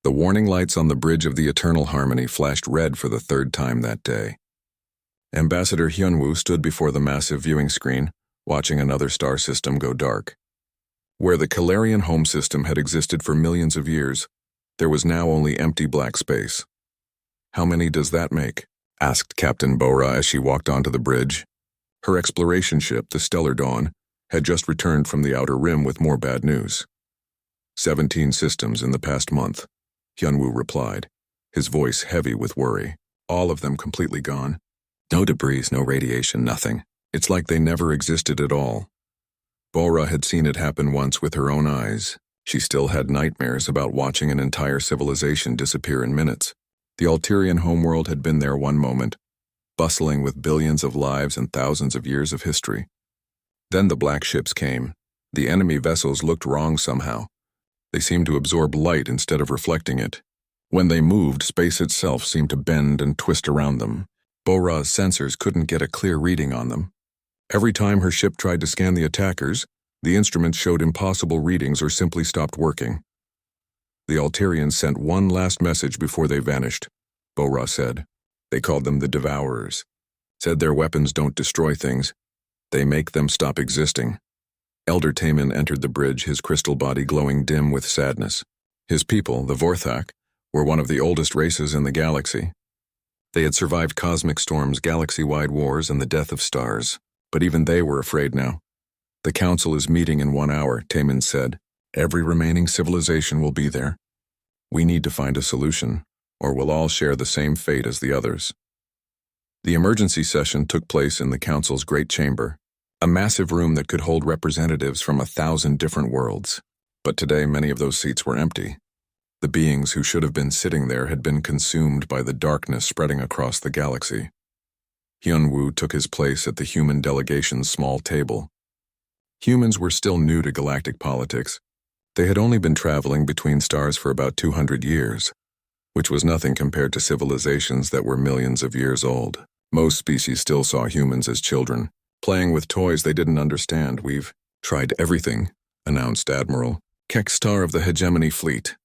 The warning lights on the bridge of the Eternal Harmony flashed red for the third time that day. Ambassador Hyunwoo stood before the massive viewing screen, watching another star system go dark. Where the Kalarian home system had existed for millions of years, there was now only empty black space. "How many does that make?" asked Captain Bora as she walked onto the bridge. Her exploration ship, the Stellar Dawn, had just returned from the Outer Rim with more bad news. 17 systems in the past month, Hyunwoo replied, his voice heavy with worry. All of them completely gone. No debris, no radiation, nothing. It's like they never existed at all. Bora had seen it happen once with her own eyes. She still had nightmares about watching an entire civilization disappear in minutes. The Alterian homeworld had been there one moment, bustling with billions of lives and thousands of years of history. Then the black ships came. The enemy vessels looked wrong somehow. They seemed to absorb light instead of reflecting it. When they moved, space itself seemed to bend and twist around them. Bora's sensors couldn't get a clear reading on them. Every time her ship tried to scan the attackers, the instruments showed impossible readings or simply stopped working. The Alterians sent one last message before they vanished, Bora said. They called them the Devourers. Said their weapons don't destroy things. They make them stop existing. Elder Taman entered the bridge, his crystal body glowing dim with sadness. His people, the Vorthak, were one of the oldest races in the galaxy. They had survived cosmic storms, galaxy-wide wars, and the death of stars. But even they were afraid now. "The council is meeting in 1 hour," Taman said. "Every remaining civilization will be there. We need to find a solution, or we'll all share the same fate as the others." The emergency session took place in the council's great chamber, a massive room that could hold representatives from 1,000 different worlds. But today many of those seats were empty. The beings who should have been sitting there had been consumed by the darkness spreading across the galaxy. Hyunwoo took his place at the human delegation's small table. Humans were still new to galactic politics. They had only been traveling between stars for about 200 years, which was nothing compared to civilizations that were millions of years old. Most species still saw humans as children, playing with toys they didn't understand. "We've tried everything," announced Admiral Kekstar of the Hegemony Fleet.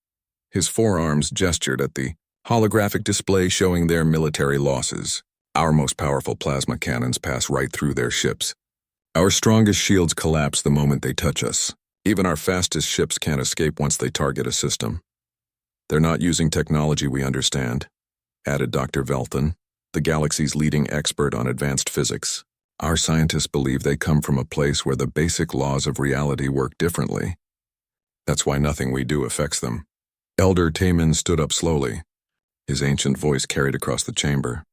His forearms gestured at the holographic display showing their military losses. "Our most powerful plasma cannons pass right through their ships. Our strongest shields collapse the moment they touch us. Even our fastest ships can't escape once they target a system. They're not using technology we understand," added Dr. Velthan, the galaxy's leading expert on advanced physics. "Our scientists believe they come from a place where the basic laws of reality work differently. That's why nothing we do affects them." Elder Taman stood up slowly. His ancient voice carried across the chamber.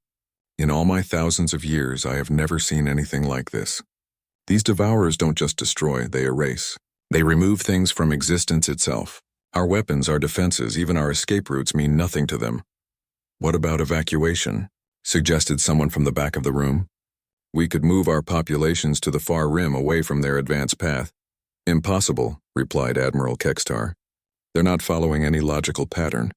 "In all my thousands of years, I have never seen anything like this. These devourers don't just destroy, they erase. They remove things from existence itself. Our weapons, our defenses, even our escape routes mean nothing to them." "What about evacuation?" suggested someone from the back of the room. "We could move our populations to the far rim away from their advance path." "Impossible," replied Admiral Kekstar. "They're not following any logical pattern.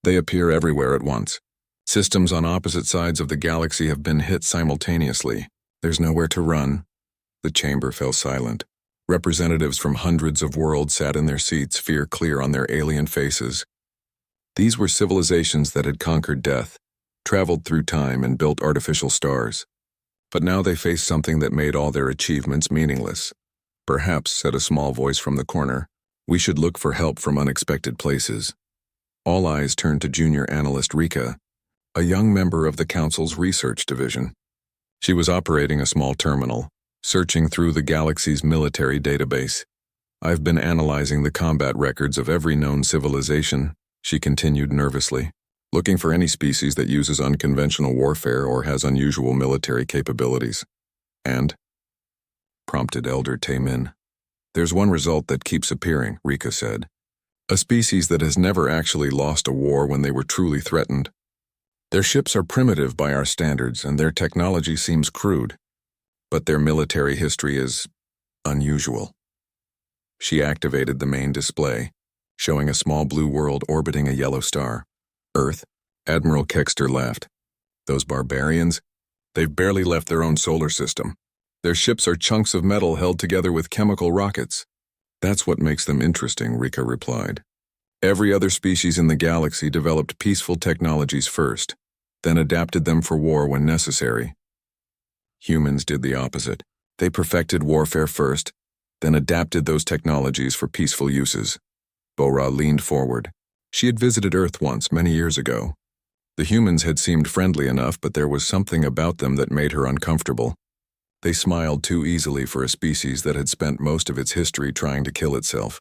They appear everywhere at once. Systems on opposite sides of the galaxy have been hit simultaneously. There's nowhere to run." The chamber fell silent. Representatives from hundreds of worlds sat in their seats, fear clear on their alien faces. These were civilizations that had conquered death, traveled through time, and built artificial stars. But now they faced something that made all their achievements meaningless. "Perhaps," said a small voice from the corner, "we should look for help from unexpected places." All eyes turned to junior analyst Rika, a young member of the Council's research division. She was operating a small terminal, searching through the galaxy's military database. "I've been analyzing the combat records of every known civilization," she continued nervously, "looking for any species that uses unconventional warfare or has unusual military capabilities." "And?" prompted Elder Tamin. "There's one result that keeps appearing," Rika said. "A species that has never actually lost a war when they were truly threatened. Their ships are primitive by our standards, and their technology seems crude. But their military history is unusual." She activated the main display, showing a small blue world orbiting a yellow star. "Earth?" Admiral Kekstar laughed. "Those barbarians? They've barely left their own solar system. Their ships are chunks of metal held together with chemical rockets." "That's what makes them interesting," Rika replied. Every other species in the galaxy developed peaceful technologies first, then adapted them for war when necessary. Humans did the opposite. They perfected warfare first, then adapted those technologies for peaceful uses. Bora leaned forward. She had visited Earth once, many years ago. The humans had seemed friendly enough, but there was something about them that made her uncomfortable. They smiled too easily for a species that had spent most of its history trying to kill itself.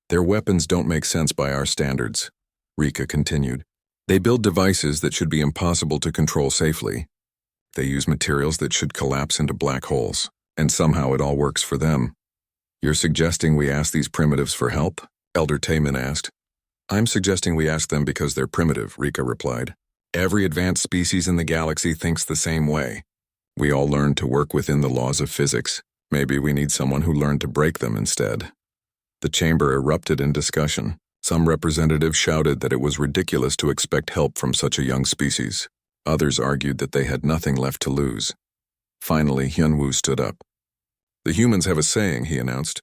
Their weapons don't make sense by our standards, Rika continued. They build devices that should be impossible to control safely. They use materials that should collapse into black holes, and somehow it all works for them. You're suggesting we ask these primitives for help? Elder Taman asked. I'm suggesting we ask them because they're primitive, Rika replied. Every advanced species in the galaxy thinks the same way. We all learned to work within the laws of physics. Maybe we need someone who learned to break them instead. The chamber erupted in discussion. Some representatives shouted that it was ridiculous to expect help from such a young species. Others argued that they had nothing left to lose. Finally, Hyunwoo stood up. The humans have a saying, he announced.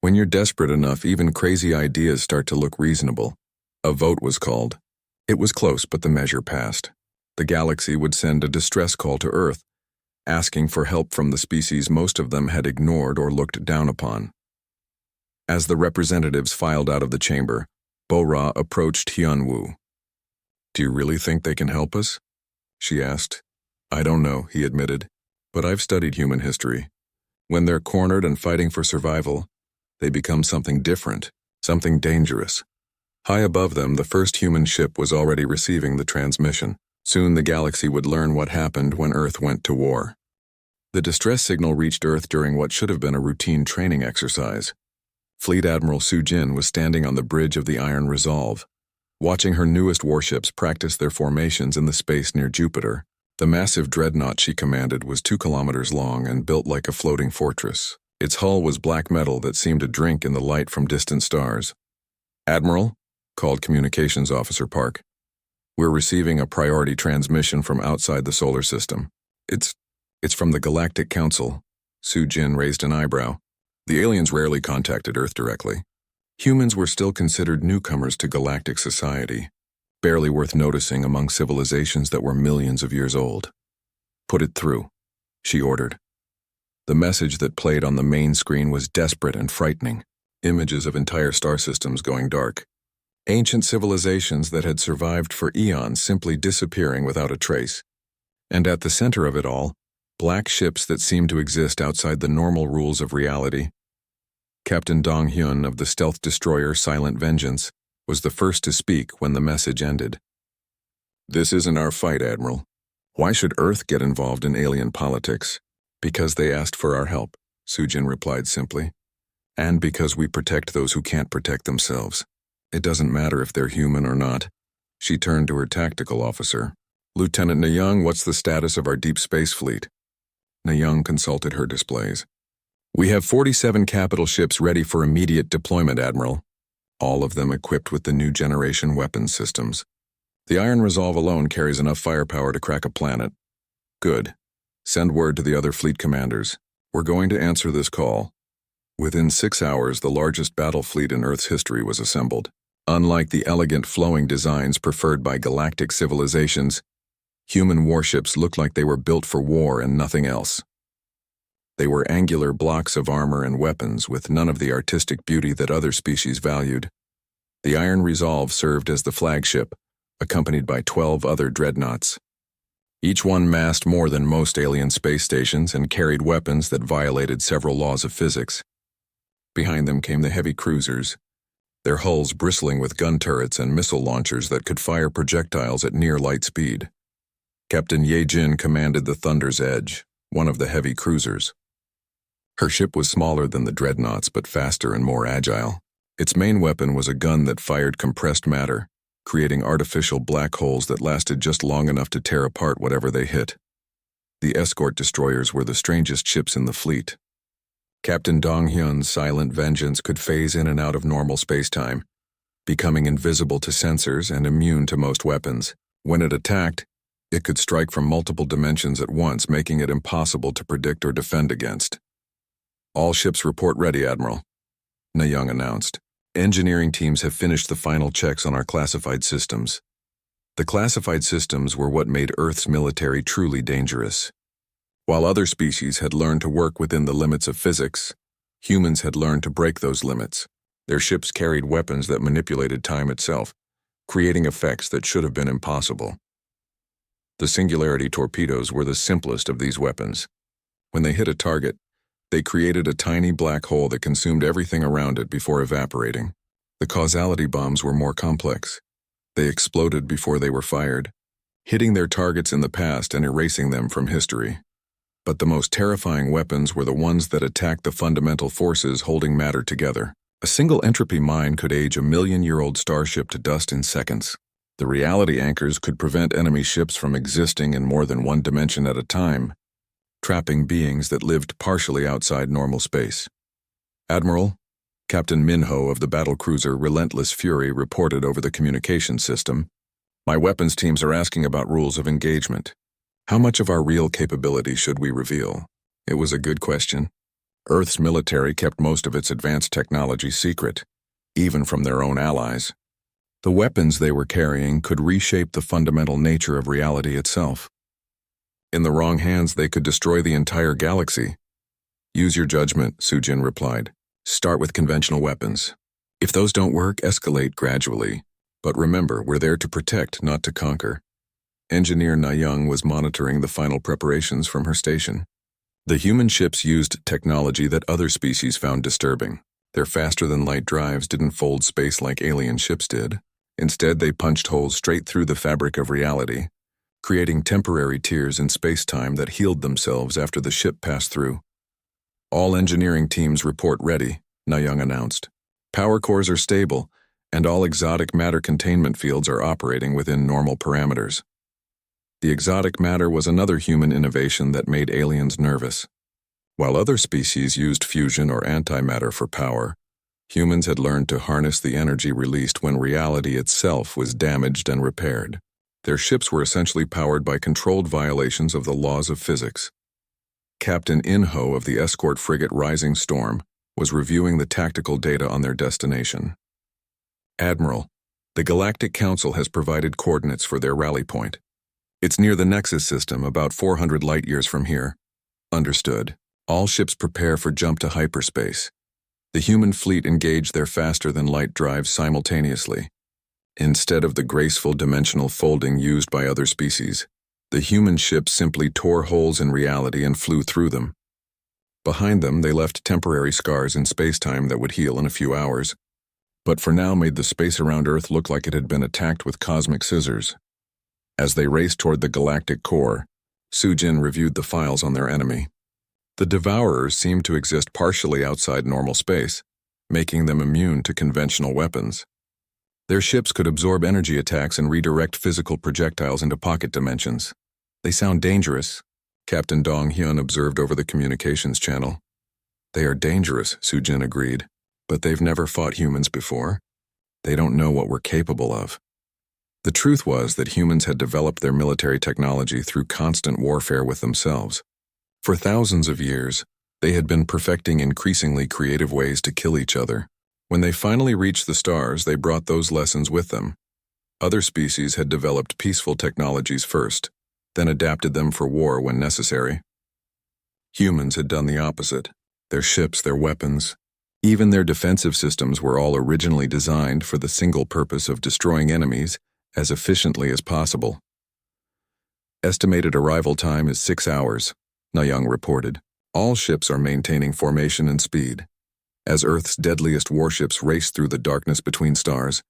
When you're desperate enough, even crazy ideas start to look reasonable. A vote was called. It was close, but the measure passed. The galaxy would send a distress call to Earth, asking for help from the species most of them had ignored or looked down upon. As the representatives filed out of the chamber, Bora approached Hyunwoo. Do you really think they can help us? She asked. I don't know, he admitted, but I've studied human history. When they're cornered and fighting for survival, they become something different, something dangerous. High above them, the first human ship was already receiving the transmission. Soon the galaxy would learn what happened when Earth went to war. The distress signal reached Earth during what should have been a routine training exercise. Fleet Admiral Soo-jin was standing on the bridge of the Iron Resolve, watching her newest warships practice their formations in the space near Jupiter. The massive dreadnought she commanded was 2 kilometers long and built like a floating fortress. Its hull was black metal that seemed to drink in the light from distant stars. Admiral, called Communications Officer Park. We're receiving a priority transmission from outside the solar system. It's from the Galactic Council. Soo-jin raised an eyebrow. The aliens rarely contacted Earth directly. Humans were still considered newcomers to galactic society, barely worth noticing among civilizations that were millions of years old. Put it through, she ordered. The message that played on the main screen was desperate and frightening. Images of entire star systems going dark. Ancient civilizations that had survived for eons simply disappearing without a trace. And at the center of it all, black ships that seemed to exist outside the normal rules of reality. Captain Dong-hyun of the stealth destroyer Silent Vengeance was the first to speak when the message ended. This isn't our fight, Admiral. Why should Earth get involved in alien politics? Because they asked for our help, Soo-jin replied simply. And because we protect those who can't protect themselves. It doesn't matter if they're human or not. She turned to her tactical officer. Lieutenant Na-young, what's the status of our deep space fleet? Na-young consulted her displays. We have 47 capital ships ready for immediate deployment, Admiral. All of them equipped with the new generation weapons systems. The Iron Resolve alone carries enough firepower to crack a planet. Good. Send word to the other fleet commanders. We're going to answer this call. Within 6 hours, the largest battle fleet in Earth's history was assembled. Unlike the elegant flowing designs preferred by galactic civilizations, human warships looked like they were built for war and nothing else. They were angular blocks of armor and weapons with none of the artistic beauty that other species valued. The Iron Resolve served as the flagship, accompanied by 12 other dreadnoughts. Each one massed more than most alien space stations and carried weapons that violated several laws of physics. Behind them came the heavy cruisers, their hulls bristling with gun turrets and missile launchers that could fire projectiles at near light speed. Captain Ye-jin commanded the Thunder's Edge, one of the heavy cruisers. Her ship was smaller than the dreadnoughts but faster and more agile. Its main weapon was a gun that fired compressed matter, creating artificial black holes that lasted just long enough to tear apart whatever they hit. The escort destroyers were the strangest ships in the fleet. Captain Dong-hyun's Silent Vengeance could phase in and out of normal space-time, becoming invisible to sensors and immune to most weapons. When it attacked, it could strike from multiple dimensions at once, making it impossible to predict or defend against. All ships report ready, Admiral, Na-young announced. Engineering teams have finished the final checks on our classified systems. The classified systems were what made Earth's military truly dangerous. While other species had learned to work within the limits of physics, humans had learned to break those limits. Their ships carried weapons that manipulated time itself, creating effects that should have been impossible. The singularity torpedoes were the simplest of these weapons. When they hit a target, they created a tiny black hole that consumed everything around it before evaporating. The causality bombs were more complex. They exploded before they were fired, hitting their targets in the past and erasing them from history. But the most terrifying weapons were the ones that attacked the fundamental forces holding matter together. A single entropy mine could age a million-year-old starship to dust in seconds. The reality anchors could prevent enemy ships from existing in more than one dimension at a time, trapping beings that lived partially outside normal space. Admiral, Captain Minho of the battlecruiser Relentless Fury reported over the communication system, "My weapons teams are asking about rules of engagement. How much of our real capability should we reveal?" It was a good question. Earth's military kept most of its advanced technology secret, even from their own allies. The weapons they were carrying could reshape the fundamental nature of reality itself. In the wrong hands, they could destroy the entire galaxy. "Use your judgment," Sujin replied. "Start with conventional weapons. If those don't work, escalate gradually. But remember, we're there to protect, not to conquer." Engineer Nayang was monitoring the final preparations from her station. The human ships used technology that other species found disturbing. Their faster-than-light drives didn't fold space like alien ships did. Instead, they punched holes straight through the fabric of reality, creating temporary tears in space-time that healed themselves after the ship passed through. "All engineering teams report ready," Nayang announced. "Power cores are stable, and all exotic matter containment fields are operating within normal parameters." The exotic matter was another human innovation that made aliens nervous. While other species used fusion or antimatter for power, humans had learned to harness the energy released when reality itself was damaged and repaired. Their ships were essentially powered by controlled violations of the laws of physics. Captain Inho of the escort frigate Rising Storm was reviewing the tactical data on their destination. "Admiral, the Galactic Council has provided coordinates for their rally point. It's near the Nexus system, about 400 light-years from here." "Understood. All ships prepare for jump to hyperspace." The human fleet engaged their faster-than-light drives simultaneously. Instead of the graceful dimensional folding used by other species, the human ships simply tore holes in reality and flew through them. Behind them, they left temporary scars in space-time that would heal in a few hours, but for now made the space around Earth look like it had been attacked with cosmic scissors. As they raced toward the galactic core, Sujin reviewed the files on their enemy. The Devourers seemed to exist partially outside normal space, making them immune to conventional weapons. Their ships could absorb energy attacks and redirect physical projectiles into pocket dimensions. "They sound dangerous," Captain Dong Hyun observed over the communications channel. "They are dangerous," Sujin agreed, "but they've never fought humans before. They don't know what we're capable of." The truth was that humans had developed their military technology through constant warfare with themselves. For thousands of years, they had been perfecting increasingly creative ways to kill each other. When they finally reached the stars, they brought those lessons with them. Other species had developed peaceful technologies first, then adapted them for war when necessary. Humans had done the opposite. Their ships, their weapons, even their defensive systems were all originally designed for the single purpose of destroying enemies as efficiently as possible. "Estimated arrival time is 6 hours, Nayang reported. "All ships are maintaining formation and speed." As Earth's deadliest warships raced through the darkness between stars,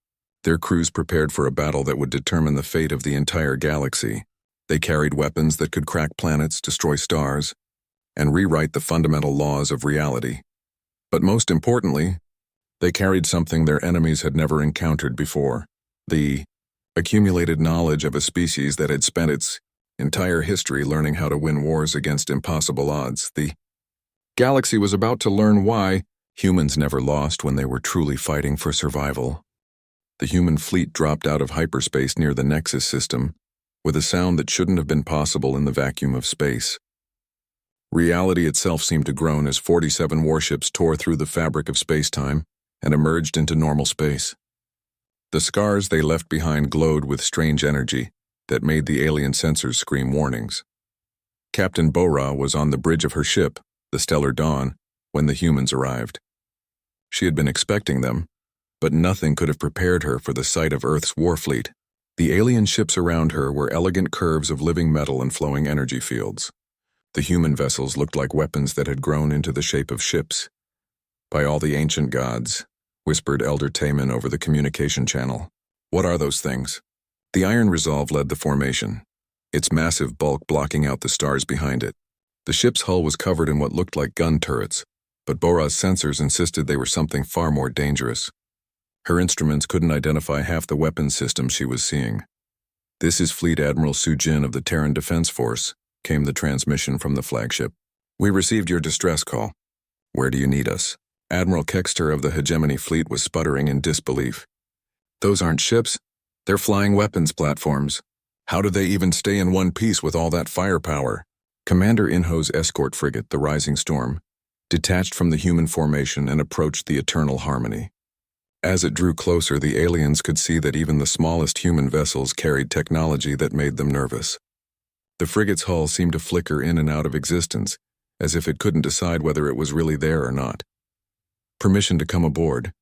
their crews prepared for a battle that would determine the fate of the entire galaxy. They carried weapons that could crack planets, destroy stars, and rewrite the fundamental laws of reality. But most importantly, they carried something their enemies had never encountered before: the accumulated knowledge of a species that had spent its entire history learning how to win wars against impossible odds. The galaxy was about to learn why humans never lost when they were truly fighting for survival. The human fleet dropped out of hyperspace near the Nexus system, with a sound that shouldn't have been possible in the vacuum of space. Reality itself seemed to groan as 47 warships tore through the fabric of space-time, and emerged into normal space. The scars they left behind glowed with strange energy that made the alien sensors scream warnings. Captain Bora was on the bridge of her ship, the Stellar Dawn, when the humans arrived. She had been expecting them, but nothing could have prepared her for the sight of Earth's war fleet. The alien ships around her were elegant curves of living metal and flowing energy fields. The human vessels looked like weapons that had grown into the shape of ships. "By all the ancient gods," whispered Elder Taman over the communication channel. "What are those things?" The Iron Resolve led the formation, its massive bulk blocking out the stars behind it. The ship's hull was covered in what looked like gun turrets, but Bora's sensors insisted they were something far more dangerous. Her instruments couldn't identify half the weapons systems she was seeing. "This is Fleet Admiral Sujin of the Terran Defense Force," came the transmission from the flagship. "We received your distress call. Where do you need us?" Admiral Kexter of the Hegemony Fleet was sputtering in disbelief. "Those aren't ships. They're flying weapons platforms. How do they even stay in one piece with all that firepower?" Commander Inho's escort frigate, the Rising Storm, detached from the human formation and approached the Eternal Harmony. As it drew closer, the aliens could see that even the smallest human vessels carried technology that made them nervous. The frigate's hull seemed to flicker in and out of existence, as if it couldn't decide whether it was really there or not. "Permission to come aboard,"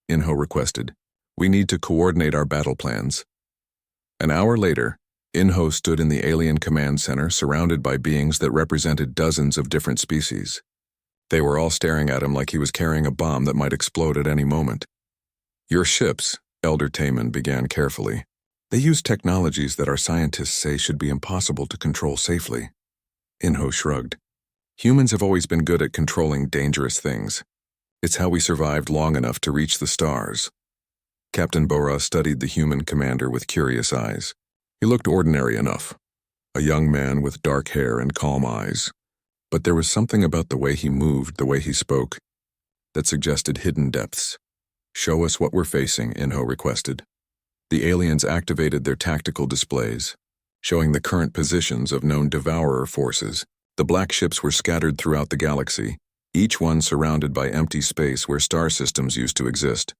Inho requested. "We need to coordinate our battle plans." An hour later, Inho stood in the alien command center surrounded by beings that represented dozens of different species. They were all staring at him like he was carrying a bomb that might explode at any moment. "Your ships," Elder Taman began carefully. "They use technologies that our scientists say should be impossible to control safely." Inho shrugged. "Humans have always been good at controlling dangerous things. It's how we survived long enough to reach the stars." Captain Bora studied the human commander with curious eyes. He looked ordinary enough, a young man with dark hair and calm eyes. But there was something about the way he moved, the way he spoke, that suggested hidden depths. "Show us what we're facing," Inho requested. The aliens activated their tactical displays, showing the current positions of known devourer forces. The black ships were scattered throughout the galaxy, each one surrounded by empty space where star systems used to exist.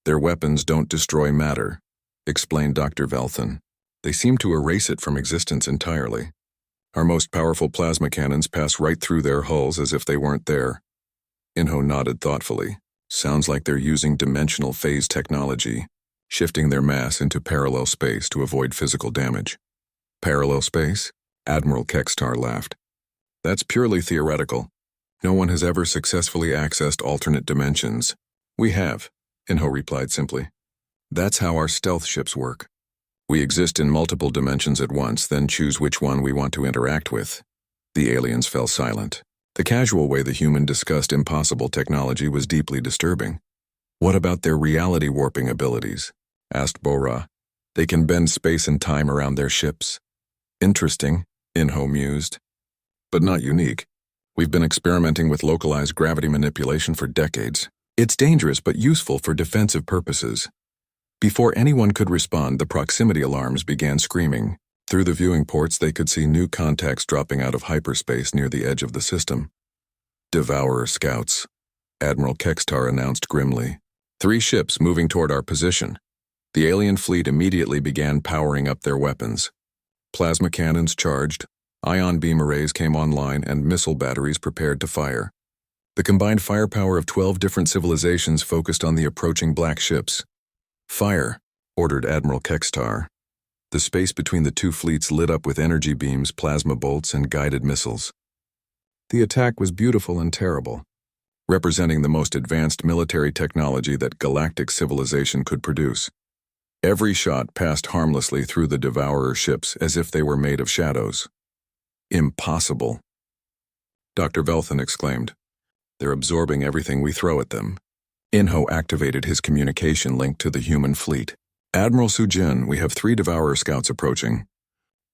"Their weapons don't destroy matter," explained Dr. Velthan. "They seem to erase it from existence entirely. Our most powerful plasma cannons pass right through their hulls as if they weren't there." Inho nodded thoughtfully. "Sounds like they're using dimensional phase technology, shifting their mass into parallel space to avoid physical damage." "Parallel space?" Admiral Kextar laughed. "That's purely theoretical. No one has ever successfully accessed alternate dimensions." "We have," Inho replied simply. "That's how our stealth ships work. We exist in multiple dimensions at once, then choose which one we want to interact with." The aliens fell silent. The casual way the human discussed impossible technology was deeply disturbing. "What about their reality warping abilities?" asked Bora. "They can bend space and time around their ships." "Interesting," Inho mused. "But not unique. We've been experimenting with localized gravity manipulation for decades. It's dangerous but useful for defensive purposes." Before anyone could respond, the proximity alarms began screaming. Through the viewing ports, they could see new contacts dropping out of hyperspace near the edge of the system. "Devourer scouts," Admiral Kextar announced grimly. 3 ships moving toward our position." The alien fleet immediately began powering up their weapons. Plasma cannons charged, ion beam arrays came online, and missile batteries prepared to fire. The combined firepower of 12 different civilizations focused on the approaching black ships. "Fire," ordered Admiral Kextar. The space between the two fleets lit up with energy beams, plasma bolts, and guided missiles. The attack was beautiful and terrible, representing the most advanced military technology that galactic civilization could produce. Every shot passed harmlessly through the devourer ships as if they were made of shadows. "Impossible," Dr. Velthan exclaimed. "They're absorbing everything we throw at them." Inho activated his communication link to the human fleet. "Admiral Sujin, we have 3 devourer scouts approaching.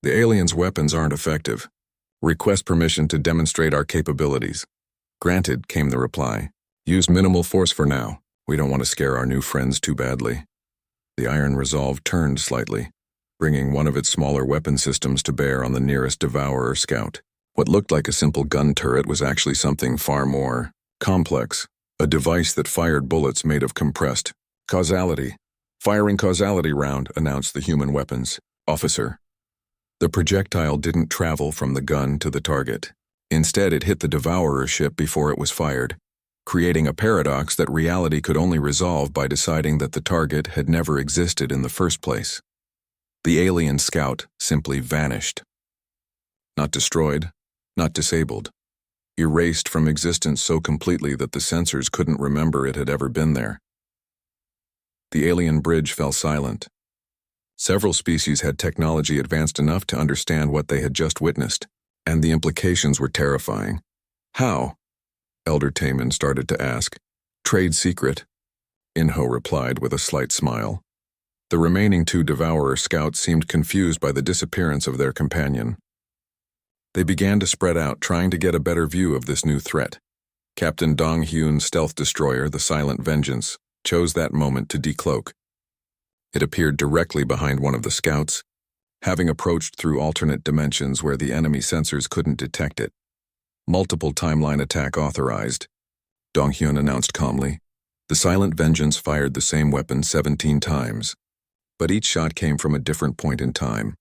The aliens' weapons aren't effective. Request permission to demonstrate our capabilities." "Granted," came the reply. "Use minimal force for now. We don't want to scare our new friends too badly." The Iron Resolve turned slightly, bringing one of its smaller weapon systems to bear on the nearest devourer scout. What looked like a simple gun turret was actually something far more complex, a device that fired bullets made of compressed causality. Firing causality round, announced the human weapons officer. The projectile didn't travel from the gun to the target. Instead, it hit the Devourer ship before it was fired, creating a paradox that reality could only resolve by deciding that the target had never existed in the first place. The alien scout simply vanished. Not destroyed, not disabled. Erased from existence so completely that the sensors couldn't remember it had ever been there. The alien bridge fell silent. Several species had technology advanced enough to understand what they had just witnessed, and the implications were terrifying. How? Elder Taman started to ask. Trade secret, Inho replied with a slight smile. The remaining two Devourer scouts seemed confused by the disappearance of their companion. They began to spread out, trying to get a better view of this new threat. Captain Dong Hyun's stealth destroyer, the Silent Vengeance, chose that moment to decloak. It appeared directly behind one of the scouts, having approached through alternate dimensions where the enemy sensors couldn't detect it. Multiple timeline attack authorized, Dong Hyun announced calmly. The Silent Vengeance fired the same weapon 17 times, but each shot came from a different point in time.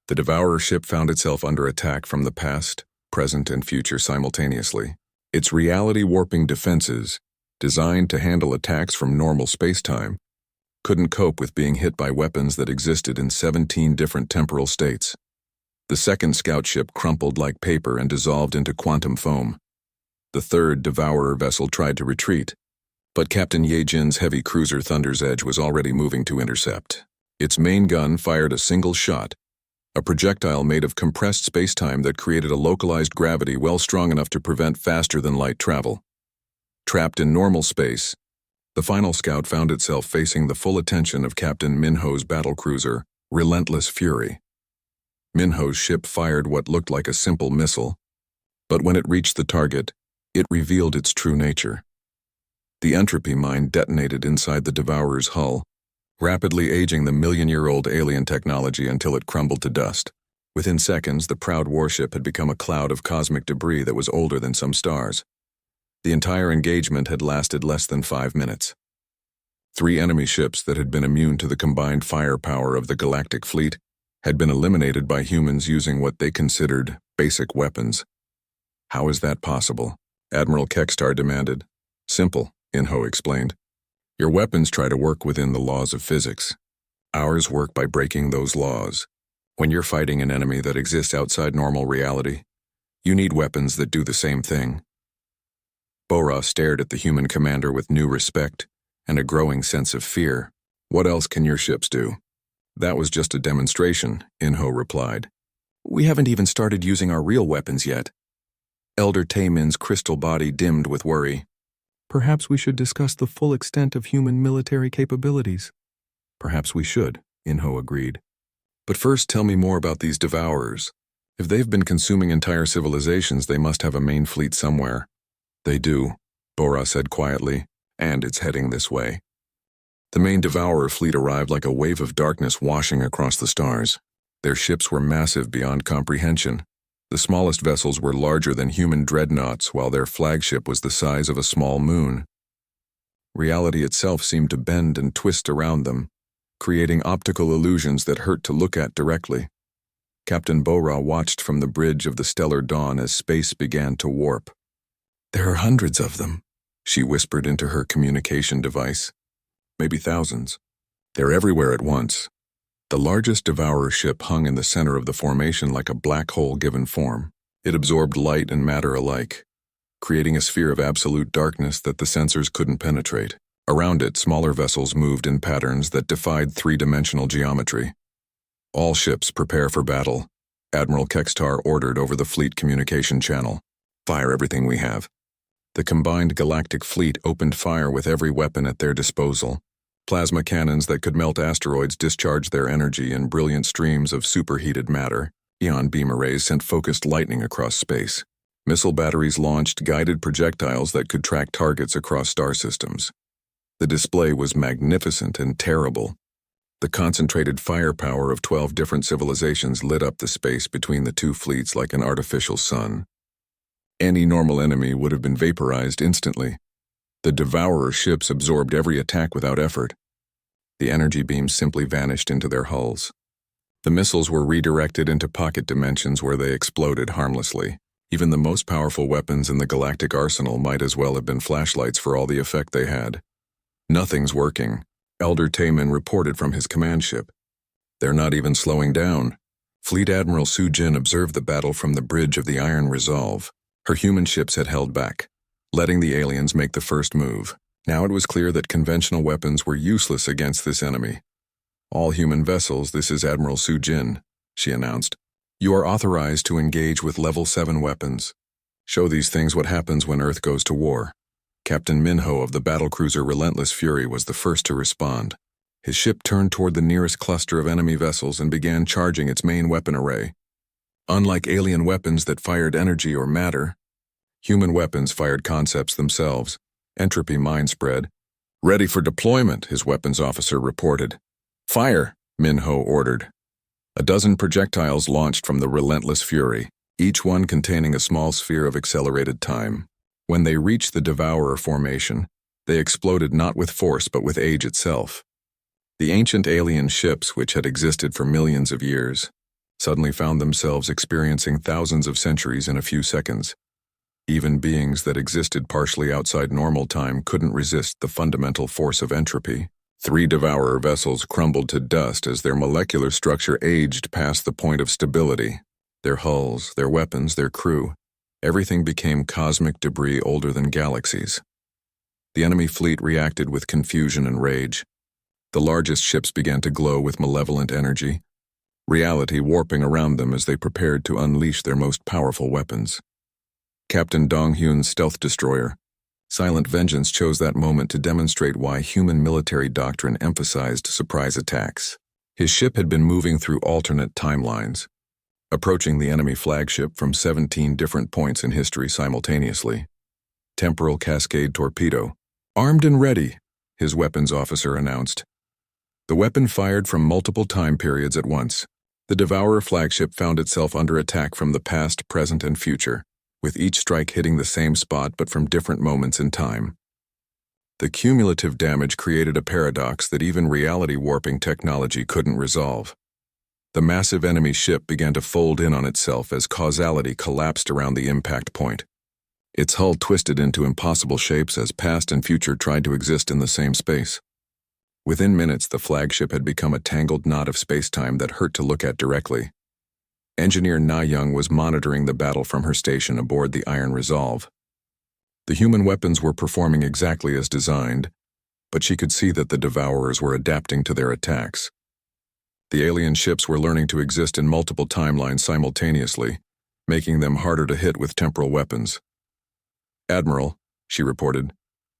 The Devourer ship found itself under attack from the past, present, and future simultaneously. Its reality-warping defenses, designed to handle attacks from normal space-time, couldn't cope with being hit by weapons that existed in 17 different temporal states. The second scout ship crumpled like paper and dissolved into quantum foam. The third Devourer vessel tried to retreat, but Captain Ye-jin's heavy cruiser Thunder's Edge was already moving to intercept. Its main gun fired a single shot, a projectile made of compressed space-time that created a localized gravity well strong enough to prevent faster-than-light travel. Trapped in normal space, the final scout found itself facing the full attention of Captain Minho's battlecruiser, Relentless Fury. Minho's ship fired what looked like a simple missile, but when it reached the target, it revealed its true nature. The entropy mine detonated inside the Devourer's hull, rapidly aging the million-year-old alien technology until it crumbled to dust. Within seconds, the proud warship had become a cloud of cosmic debris that was older than some stars. The entire engagement had lasted less than 5 minutes. 3 enemy ships that had been immune to the combined firepower of the galactic fleet had been eliminated by humans using what they considered basic weapons. How is that possible? Admiral Kekstar demanded. Simple, Inho explained. Your weapons try to work within the laws of physics. Ours work by breaking those laws. When you're fighting an enemy that exists outside normal reality, you need weapons that do the same thing. Bora stared at the human commander with new respect and a growing sense of fear. What else can your ships do? That was just a demonstration, Inho replied. We haven't even started using our real weapons yet. Elder Taemin's crystal body dimmed with worry. Perhaps we should discuss the full extent of human military capabilities. Perhaps we should, Inho agreed. But first tell me more about these Devourers. If they've been consuming entire civilizations, they must have a main fleet somewhere. They do, Bora said quietly, and it's heading this way. The main Devourer fleet arrived like a wave of darkness washing across the stars. Their ships were massive beyond comprehension. The smallest vessels were larger than human dreadnoughts, while their flagship was the size of a small moon. Reality itself seemed to bend and twist around them, creating optical illusions that hurt to look at directly. Captain Bora watched from the bridge of the stellar dawn as space began to warp. There are hundreds of them, she whispered into her communication device. Maybe thousands. They're everywhere at once. The largest Devourer ship hung in the center of the formation like a black hole given form. It absorbed light and matter alike, creating a sphere of absolute darkness that the sensors couldn't penetrate. Around it, smaller vessels moved in patterns that defied three-dimensional geometry. All ships prepare for battle, Admiral Kekstar ordered over the fleet communication channel. Fire everything we have. The combined galactic fleet opened fire with every weapon at their disposal. Plasma cannons that could melt asteroids discharged their energy in brilliant streams of superheated matter. Ion beam arrays sent focused lightning across space. Missile batteries launched guided projectiles that could track targets across star systems. The display was magnificent and terrible. The concentrated firepower of 12 different civilizations lit up the space between the two fleets like an artificial sun. Any normal enemy would have been vaporized instantly. The Devourer ships absorbed every attack without effort. The energy beams simply vanished into their hulls. The missiles were redirected into pocket dimensions where they exploded harmlessly. Even the most powerful weapons in the galactic arsenal might as well have been flashlights for all the effect they had. Nothing's working, Elder Taemin reported from his command ship. They're not even slowing down. Fleet Admiral Su Jin observed the battle from the bridge of the Iron Resolve. Her human ships had held back, letting the aliens make the first move. Now it was clear that conventional weapons were useless against this enemy. "All human vessels, this is Admiral Su Jin," she announced. "You are authorized to engage with Level 7 weapons. Show these things what happens when Earth goes to war." Captain Minho of the battlecruiser Relentless Fury was the first to respond. His ship turned toward the nearest cluster of enemy vessels and began charging its main weapon array. Unlike alien weapons that fired energy or matter, human weapons fired concepts themselves. Entropy mind spread. "Ready for deployment," his weapons officer reported. "Fire," Minho ordered. A dozen projectiles launched from the Relentless Fury, each one containing a small sphere of accelerated time. When they reached the Devourer formation, they exploded not with force but with age itself. The ancient alien ships, which had existed for millions of years, suddenly found themselves experiencing thousands of centuries in a few seconds. Even beings that existed partially outside normal time couldn't resist the fundamental force of entropy. 3 Devourer vessels crumbled to dust as their molecular structure aged past the point of stability. Their hulls, their weapons, their crew, everything became cosmic debris older than galaxies. The enemy fleet reacted with confusion and rage. The largest ships began to glow with malevolent energy, reality warping around them as they prepared to unleash their most powerful weapons. Captain Dong Hyun's stealth destroyer, Silent Vengeance, chose that moment to demonstrate why human military doctrine emphasized surprise attacks. His ship had been moving through alternate timelines, approaching the enemy flagship from 17 different points in history simultaneously. Temporal Cascade Torpedo. "Armed and ready," his weapons officer announced. The weapon fired from multiple time periods at once. The Devourer flagship found itself under attack from the past, present, and future, with each strike hitting the same spot but from different moments in time. The cumulative damage created a paradox that even reality-warping technology couldn't resolve. The massive enemy ship began to fold in on itself as causality collapsed around the impact point. Its hull twisted into impossible shapes as past and future tried to exist in the same space. Within minutes, the flagship had become a tangled knot of space-time that hurt to look at directly. Engineer Na Young was monitoring the battle from her station aboard the Iron Resolve. The human weapons were performing exactly as designed, but she could see that the Devourers were adapting to their attacks. The alien ships were learning to exist in multiple timelines simultaneously, making them harder to hit with temporal weapons. "Admiral," she reported,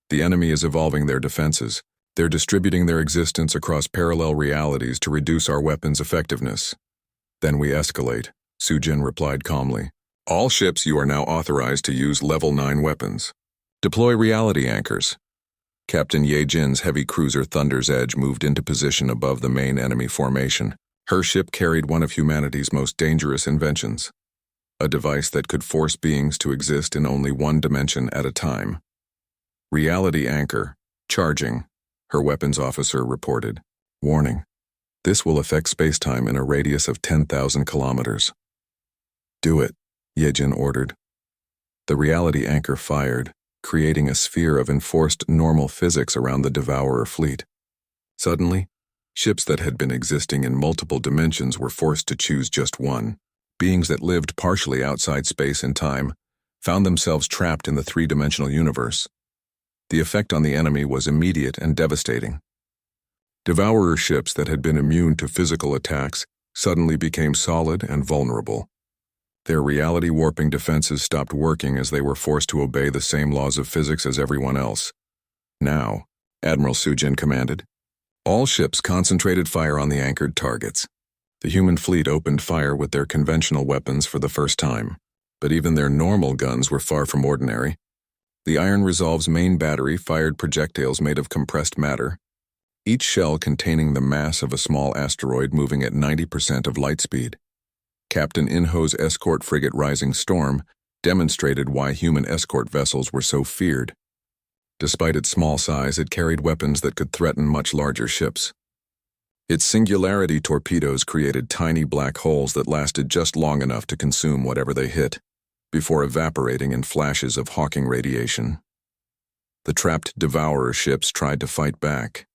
"the enemy is evolving their defenses. They're distributing their existence across parallel realities to reduce our weapons' effectiveness." "Then we escalate," Su Jin replied calmly. "All ships, you are now authorized to use Level 9 weapons. Deploy reality anchors." Captain Ye Jin's heavy cruiser Thunder's Edge moved into position above the main enemy formation. Her ship carried one of humanity's most dangerous inventions, a device that could force beings to exist in only one dimension at a time. "Reality anchor, charging," her weapons officer reported. "Warning. This will affect spacetime in a radius of 10,000 kilometers. "Do it," Yejin ordered. The reality anchor fired, creating a sphere of enforced normal physics around the Devourer fleet. Suddenly, ships that had been existing in multiple dimensions were forced to choose just one. Beings that lived partially outside space and time found themselves trapped in the three-dimensional universe. The effect on the enemy was immediate and devastating. Devourer ships that had been immune to physical attacks suddenly became solid and vulnerable. Their reality-warping defenses stopped working as they were forced to obey the same laws of physics as everyone else. "Now," Admiral Su Jin commanded, "all ships concentrated fire on the anchored targets." The human fleet opened fire with their conventional weapons for the first time, but even their normal guns were far from ordinary. The Iron Resolve's main battery fired projectiles made of compressed matter, each shell containing the mass of a small asteroid moving at 90% of light speed. Captain Inho's escort frigate Rising Storm demonstrated why human escort vessels were so feared. Despite its small size, it carried weapons that could threaten much larger ships. Its singularity torpedoes created tiny black holes that lasted just long enough to consume whatever they hit, before evaporating in flashes of Hawking radiation. The trapped Devourer ships tried to fight back,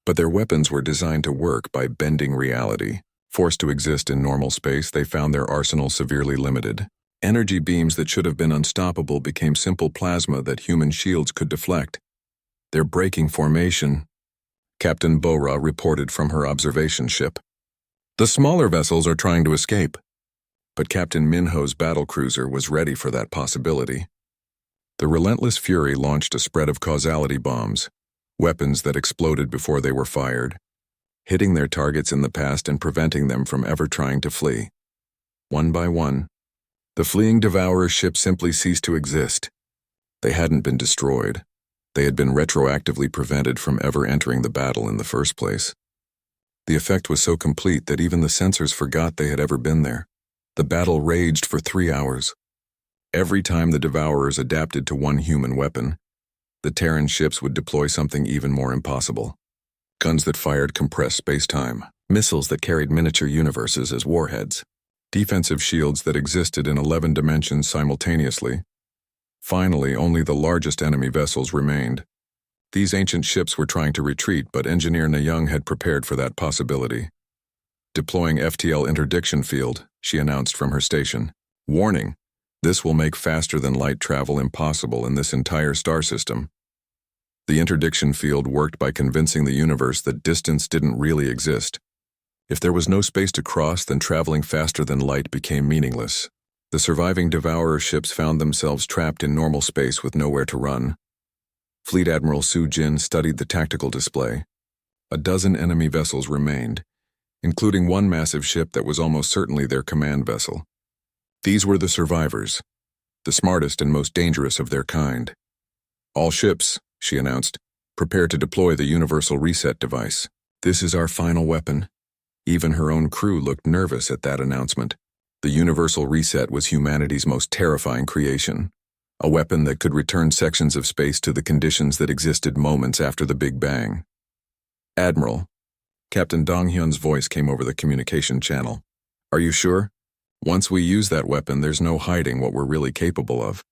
but their weapons were designed to work by bending reality. Forced to exist in normal space, they found their arsenal severely limited. Energy beams that should have been unstoppable became simple plasma that human shields could deflect. They're breaking formation, Captain Bora reported from her observation ship. The smaller vessels are trying to escape, but Captain Minho's battlecruiser was ready for that possibility. The relentless Fury launched a spread of causality bombs, weapons that exploded before they were fired, hitting their targets in the past and preventing them from ever trying to flee. One by one, the fleeing Devourer ship simply ceased to exist. They hadn't been destroyed. They had been retroactively prevented from ever entering the battle in the first place. The effect was so complete that even the sensors forgot they had ever been there. The battle raged for 3 hours. Every time the Devourers adapted to one human weapon, the Terran ships would deploy something even more impossible. Guns that fired compressed space-time, missiles that carried miniature universes as warheads, defensive shields that existed in 11 dimensions simultaneously. Finally, only the largest enemy vessels remained. These ancient ships were trying to retreat, but Engineer Nayung had prepared for that possibility. Deploying FTL interdiction field, she announced from her station. Warning, this will make faster-than-light travel impossible in this entire star system. The interdiction field worked by convincing the universe that distance didn't really exist. If there was no space to cross, then traveling faster than light became meaningless. The surviving Devourer ships found themselves trapped in normal space with nowhere to run. Fleet Admiral Su Jin studied the tactical display. A dozen enemy vessels remained, including one massive ship that was almost certainly their command vessel. These were the survivors, the smartest and most dangerous of their kind. All ships, she announced, prepare to deploy the universal reset device. This is our final weapon. Even her own crew looked nervous at that announcement. The universal reset was humanity's most terrifying creation, a weapon that could return sections of space to the conditions that existed moments after the Big Bang. Admiral, Captain Donghyun's voice came over the communication channel. Are you sure? Once we use that weapon, there's no hiding what we're really capable of.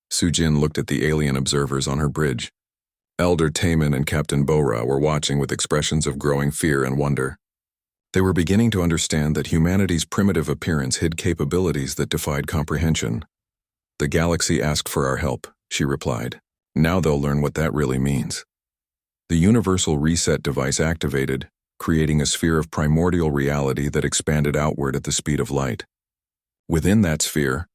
Su Jin looked at the alien observers on her bridge. Elder Taman and Captain Bora were watching with expressions of growing fear and wonder. They were beginning to understand that humanity's primitive appearance hid capabilities that defied comprehension. The galaxy asked for our help, she replied. Now they'll learn what that really means. The universal reset device activated, creating a sphere of primordial reality that expanded outward at the speed of light. Within that sphere,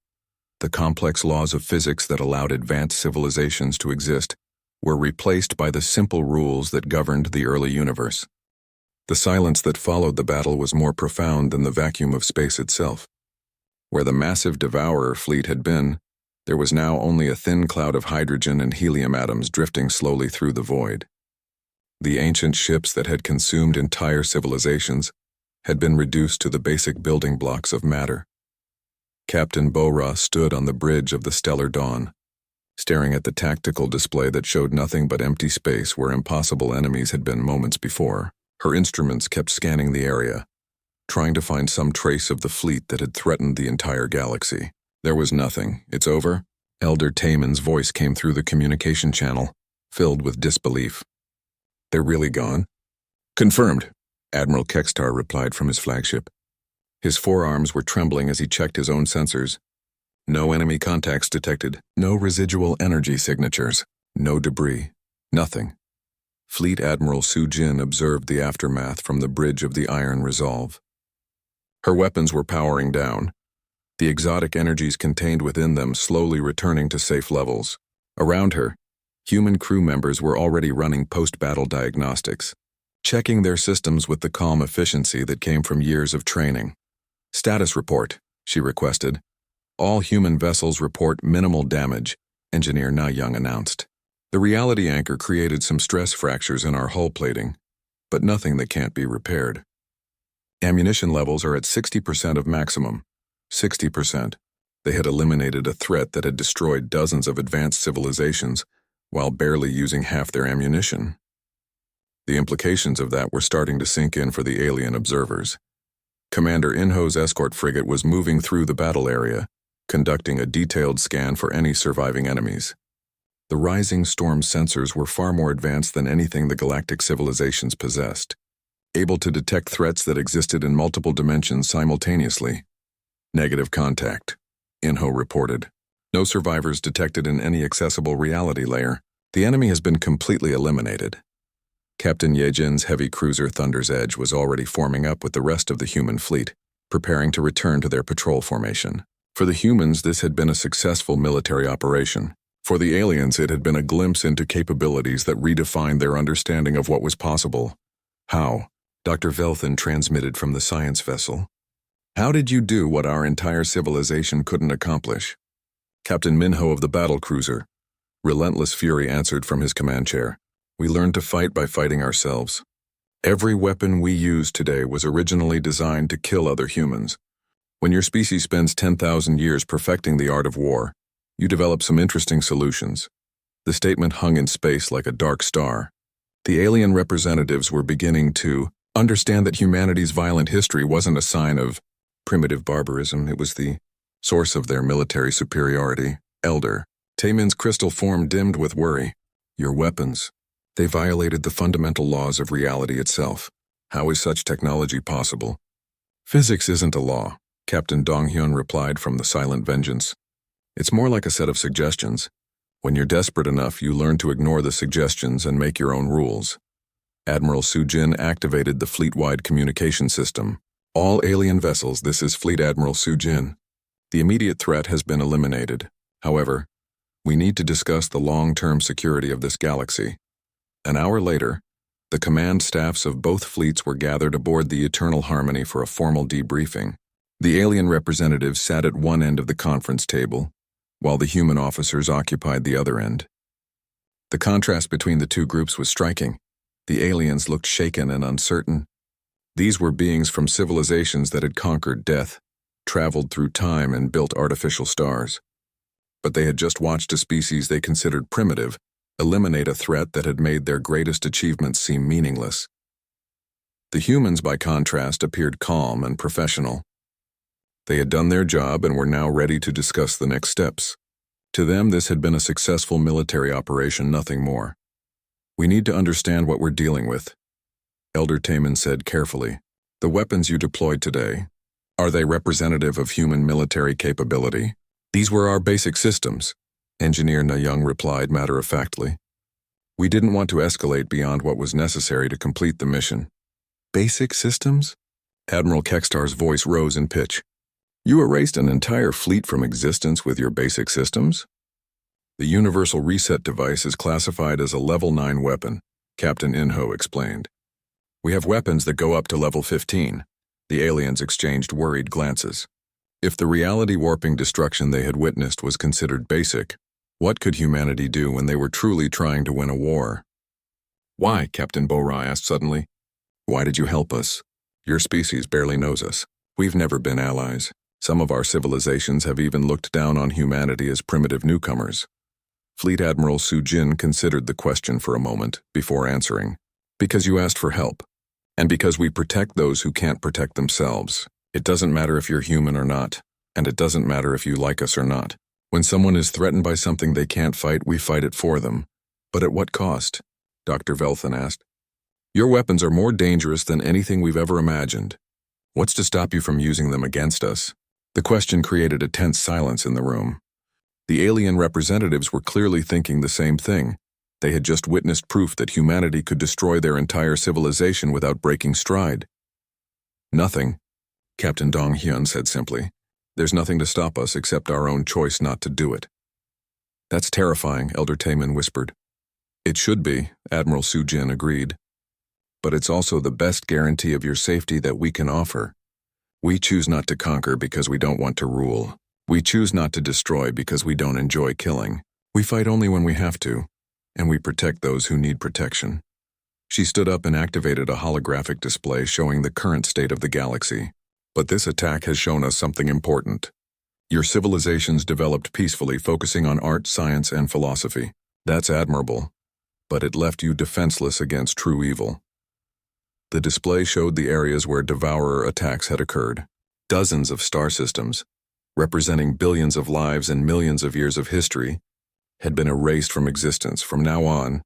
the complex laws of physics that allowed advanced civilizations to exist were replaced by the simple rules that governed the early universe. The silence that followed the battle was more profound than the vacuum of space itself. Where the massive Devourer fleet had been, there was now only a thin cloud of hydrogen and helium atoms drifting slowly through the void. The ancient ships that had consumed entire civilizations had been reduced to the basic building blocks of matter. Captain Bora stood on the bridge of the Stellar Dawn, staring at the tactical display that showed nothing but empty space where impossible enemies had been moments before. Her instruments kept scanning the area, trying to find some trace of the fleet that had threatened the entire galaxy. There was nothing. It's over? Elder Taman's voice came through the communication channel, filled with disbelief. They're really gone? Confirmed, Admiral Kekstar replied from his flagship. His forearms were trembling as he checked his own sensors. No enemy contacts detected, no residual energy signatures, no debris, nothing. Fleet Admiral Su Jin observed the aftermath from the bridge of the Iron Resolve. Her weapons were powering down, the exotic energies contained within them slowly returning to safe levels. Around her, human crew members were already running post-battle diagnostics, checking their systems with the calm efficiency that came from years of training. Status report, she requested. All human vessels report minimal damage, Engineer Na Young announced. The reality anchor created some stress fractures in our hull plating, but nothing that can't be repaired. Ammunition levels are at 60% of maximum. 60%. They had eliminated a threat that had destroyed dozens of advanced civilizations, while barely using half their ammunition. The implications of that were starting to sink in for the alien observers. Commander Inho's escort frigate was moving through the battle area, conducting a detailed scan for any surviving enemies. The rising storm sensors were far more advanced than anything the galactic civilizations possessed, able to detect threats that existed in multiple dimensions simultaneously. Negative contact, Inho reported. No survivors detected in any accessible reality layer. The enemy has been completely eliminated. Captain Yejin's heavy cruiser Thunder's Edge was already forming up with the rest of the human fleet, preparing to return to their patrol formation. For the humans, this had been a successful military operation. For the aliens, it had been a glimpse into capabilities that redefined their understanding of what was possible. How? Dr. Velthan transmitted from the science vessel. How did you do what our entire civilization couldn't accomplish? Captain Minho of the battle cruiser. Relentless fury answered from his command chair. We learned to fight by fighting ourselves. Every weapon we use today was originally designed to kill other humans. When your species spends 10,000 years perfecting the art of war, you develop some interesting solutions. The statement hung in space like a dark star. The alien representatives were beginning to understand that humanity's violent history wasn't a sign of primitive barbarism, it was the source of their military superiority. Elder Taemin's crystal form dimmed with worry. Your weapons. They violated the fundamental laws of reality itself. How is such technology possible? Physics isn't a law, Captain Donghyun replied from the silent vengeance. It's more like a set of suggestions. When you're desperate enough, you learn to ignore the suggestions and make your own rules. Admiral Sujin activated the fleet-wide communication system. All alien vessels, this is Fleet Admiral Sujin. The immediate threat has been eliminated. However, we need to discuss the long-term security of this galaxy. An hour later, the command staffs of both fleets were gathered aboard the Eternal Harmony for a formal debriefing. The alien representatives sat at one end of the conference table, while the human officers occupied the other end. The contrast between the two groups was striking. The aliens looked shaken and uncertain. These were beings from civilizations that had conquered death, traveled through time, and built artificial stars. But they had just watched a species they considered primitive eliminate a threat that had made their greatest achievements seem meaningless. The humans, by contrast, appeared calm and professional. They had done their job and were now ready to discuss the next steps. To them, this had been a successful military operation, nothing more. We need to understand what we're dealing with, Elder Taemin said carefully. The weapons you deployed today, are they representative of human military capability? These were our basic systems, Engineer Nayoung replied matter-of-factly. We didn't want to escalate beyond what was necessary to complete the mission. Basic systems? Admiral Kekstar's voice rose in pitch. You erased an entire fleet from existence with your basic systems? The Universal Reset device is classified as a Level 9 weapon, Captain Inho explained. We have weapons that go up to Level 15. The aliens exchanged worried glances. If the reality-warping destruction they had witnessed was considered basic, what could humanity do when they were truly trying to win a war? Why? Captain Bora asked suddenly. Why did you help us? Your species barely knows us. We've never been allies. Some of our civilizations have even looked down on humanity as primitive newcomers. Fleet Admiral Sujin considered the question for a moment before answering. Because you asked for help. And because we protect those who can't protect themselves. It doesn't matter if you're human or not, and it doesn't matter if you like us or not. When someone is threatened by something they can't fight, we fight it for them. But at what cost? Dr. Velthan asked. Your weapons are more dangerous than anything we've ever imagined. What's to stop you from using them against us? The question created a tense silence in the room. The alien representatives were clearly thinking the same thing. They had just witnessed proof that humanity could destroy their entire civilization without breaking stride. Nothing, Captain Donghyun said simply. There's nothing to stop us except our own choice not to do it. That's terrifying, Elder Taemin whispered. It should be, Admiral Sujin agreed. But it's also the best guarantee of your safety that we can offer. We choose not to conquer because we don't want to rule. We choose not to destroy because we don't enjoy killing. We fight only when we have to, and we protect those who need protection. She stood up and activated a holographic display showing the current state of the galaxy. But this attack has shown us something important. Your civilizations developed peacefully, focusing on art, science, and philosophy. That's admirable, but it left you defenseless against true evil. The display showed the areas where devourer attacks had occurred. Dozens of star systems, representing billions of lives and millions of years of history, had been erased from existence. From now on,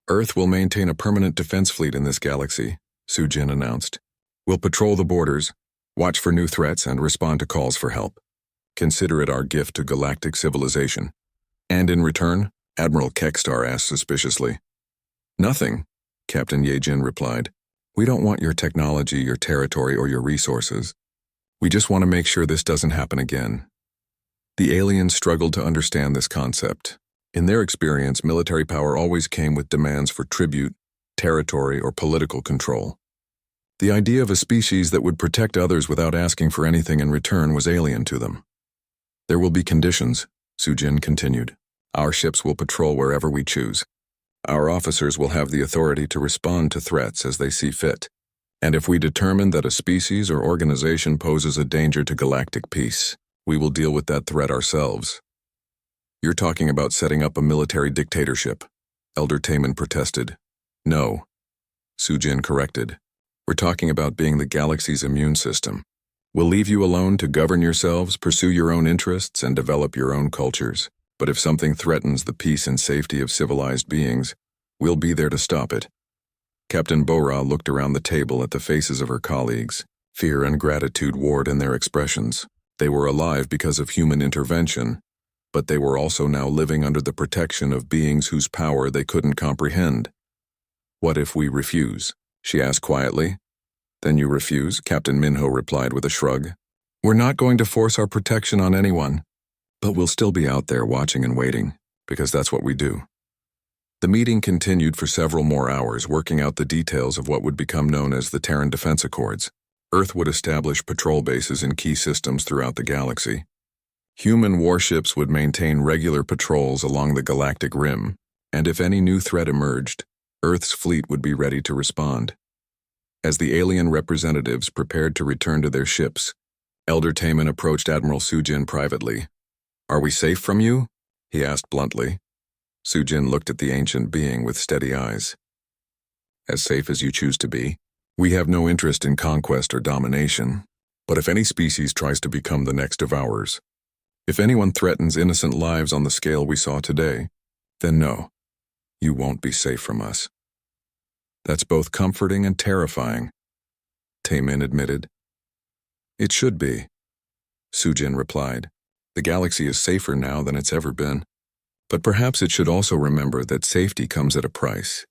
Earth will maintain a permanent defense fleet in this galaxy, Sujin announced. We'll patrol the borders, watch for new threats, and respond to calls for help. Consider it our gift to galactic civilization. And in return, Admiral Kekstar asked suspiciously. Nothing, Captain Yejin replied. We don't want your technology, your territory, or your resources. We just want to make sure this doesn't happen again. The aliens struggled to understand this concept. In their experience, military power always came with demands for tribute, territory, or political control. The idea of a species that would protect others without asking for anything in return was alien to them. There will be conditions, Sujin continued. Our ships will patrol wherever we choose. Our officers will have the authority to respond to threats as they see fit. And if we determine that a species or organization poses a danger to galactic peace, we will deal with that threat ourselves. You're talking about setting up a military dictatorship, Elder Taman protested. No, Sujin corrected. We're talking about being the galaxy's immune system. We'll leave you alone to govern yourselves, pursue your own interests, and develop your own cultures. But if something threatens the peace and safety of civilized beings, we'll be there to stop it. Captain Bora looked around the table at the faces of her colleagues. Fear and gratitude warred in their expressions. They were alive because of human intervention, but they were also now living under the protection of beings whose power they couldn't comprehend. What if we refuse? She asked quietly. Then you refuse, Captain Minho replied with a shrug. We're not going to force our protection on anyone, but we'll still be out there watching and waiting, because that's what we do. The meeting continued for several more hours, working out the details of what would become known as the Terran Defense Accords. Earth would establish patrol bases in key systems throughout the galaxy. Human warships would maintain regular patrols along the galactic rim, and if any new threat emerged, Earth's fleet would be ready to respond. As the alien representatives prepared to return to their ships, Elder Taman approached Admiral Sujin privately. Are we safe from you? He asked bluntly. Sujin looked at the ancient being with steady eyes. As safe as you choose to be. We have no interest in conquest or domination, but if any species tries to become the next of ours, if anyone threatens innocent lives on the scale we saw today, then no, you won't be safe from us. That's both comforting and terrifying, Taman admitted. It should be, Sujin replied. The galaxy is safer now than it's ever been. But perhaps it should also remember that safety comes at a price.